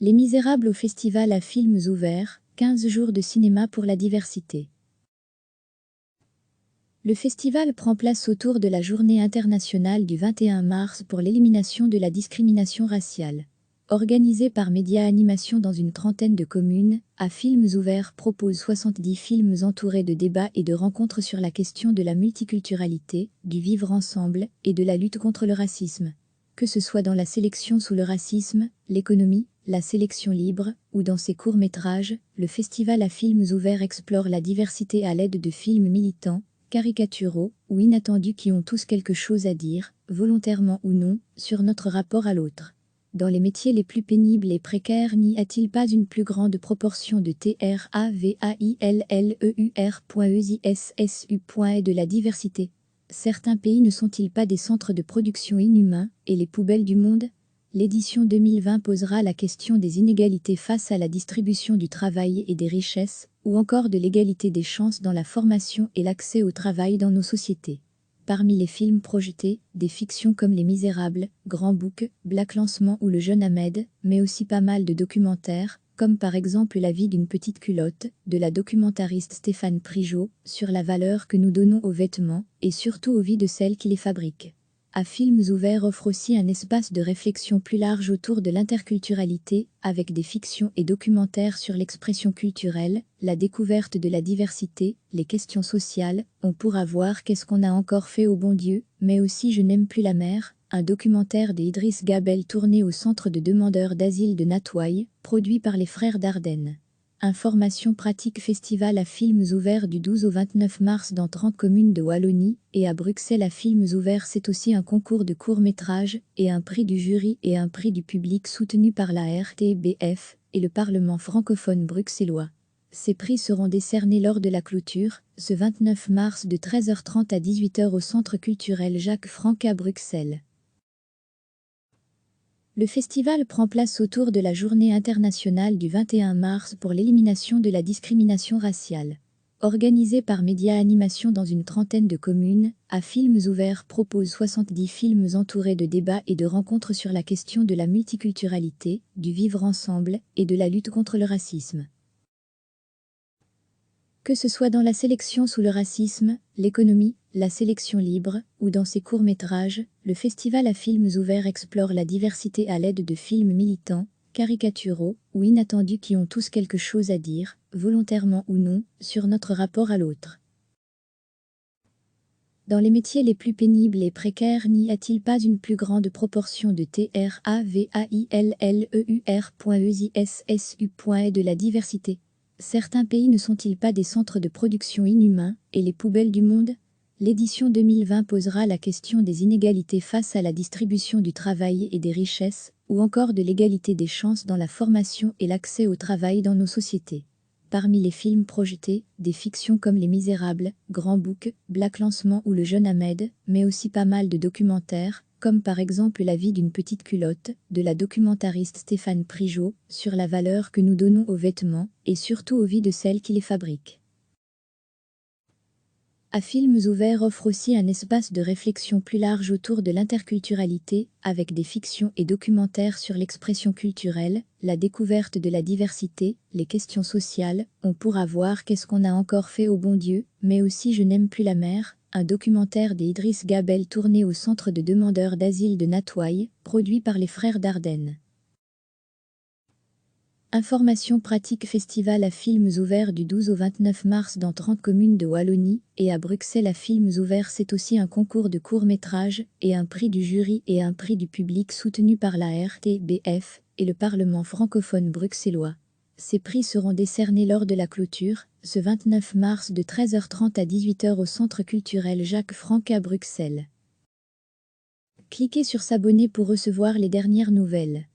Les Misérables au festival à films ouverts, 15 jours de cinéma pour la diversité. Le festival prend place autour de la Journée internationale du 21 mars pour l'élimination de la discrimination raciale. Organisé par Média Animation dans une trentaine de communes, à films ouverts propose 70 films entourés de débats et de rencontres sur la question de la multiculturalité, du vivre ensemble et de la lutte contre le racisme. Que ce soit dans la sélection sous le racisme, l'économie, la sélection libre, ou dans ses courts-métrages, le festival à films ouverts explore la diversité à l'aide de films militants, caricaturaux ou inattendus qui ont tous quelque chose à dire, volontairement ou non, sur notre rapport à l'autre. Dans les métiers les plus pénibles et précaires, n'y a-t-il pas une plus grande proportion de travailleur et de la diversité? Certains pays ne sont-ils pas des centres de production inhumains et les poubelles du monde? L'édition 2020 posera la question des inégalités face à la distribution du travail et des richesses, ou encore de l'égalité des chances dans la formation et l'accès au travail dans nos sociétés. Parmi les films projetés, des fictions comme Les Misérables, Grand Book, Black Lancement ou Le Jeune Ahmed, mais aussi pas mal de documentaires, comme par exemple La vie d'une petite culotte, de la documentariste Stéphane Prigeot, sur la valeur que nous donnons aux vêtements, et surtout aux vies de celles qui les fabriquent. À films ouverts offre aussi un espace de réflexion plus large autour de l'interculturalité, avec des fictions et documentaires sur l'expression culturelle, la découverte de la diversité, les questions sociales, on pourra voir qu'est-ce qu'on a encore fait au bon Dieu, mais aussi Je n'aime plus la mer, un documentaire d'Idriss Gabel tourné au centre de demandeurs d'asile de Natoy, produit par les frères Dardenne. Information pratique festival à films ouverts du 12 au 29 mars dans 30 communes de Wallonie et à Bruxelles à films ouverts c'est aussi un concours de courts-métrages et un prix du jury et un prix du public soutenu par la RTBF et le Parlement francophone bruxellois. Ces prix seront décernés lors de la clôture, ce 29 mars de 13h30 à 18h au Centre culturel Jacques Franck à Bruxelles. Le festival prend place autour de la Journée internationale du 21 mars pour l'élimination de la discrimination raciale. Organisé par Média Animation dans une trentaine de communes, à films ouverts propose 70 films entourés de débats et de rencontres sur la question de la multiculturalité, du vivre ensemble et de la lutte contre le racisme. Que ce soit dans la sélection sous le racisme, l'économie, la sélection libre, ou dans ses courts-métrages, le festival à films ouverts explore la diversité à l'aide de films militants, caricaturaux ou inattendus qui ont tous quelque chose à dire, volontairement ou non, sur notre rapport à l'autre. Dans les métiers les plus pénibles et précaires, n'y a-t-il pas une plus grande proportion de travailleur et de la diversité? Certains pays ne sont-ils pas des centres de production inhumains et les poubelles du monde? L'édition 2020 posera la question des inégalités face à la distribution du travail et des richesses, ou encore de l'égalité des chances dans la formation et l'accès au travail dans nos sociétés. Parmi les films projetés, des fictions comme Les Misérables, Grand Book, Black Lancement ou Le Jeune Ahmed, mais aussi pas mal de documentaires, comme par exemple La vie d'une petite culotte, de la documentariste Stéphane Prigeot, sur la valeur que nous donnons aux vêtements, et surtout aux vies de celles qui les fabriquent. À films ouverts offre aussi un espace de réflexion plus large autour de l'interculturalité, avec des fictions et documentaires sur l'expression culturelle, la découverte de la diversité, les questions sociales, on pourra voir qu'est-ce qu'on a encore fait au bon Dieu, mais aussi Je n'aime plus la mer, un documentaire d'Idriss Gabel tourné au centre de demandeurs d'asile de Natoy, produit par les frères Dardenne. Information pratique festival à films ouverts du 12 au 29 mars dans 30 communes de Wallonie et à Bruxelles à films ouverts c'est aussi un concours de courts-métrages et un prix du jury et un prix du public soutenu par la RTBF et le Parlement francophone bruxellois. Ces prix seront décernés lors de la clôture, ce 29 mars de 13h30 à 18h au Centre culturel Jacques Franck à Bruxelles. Cliquez sur s'abonner pour recevoir les dernières nouvelles.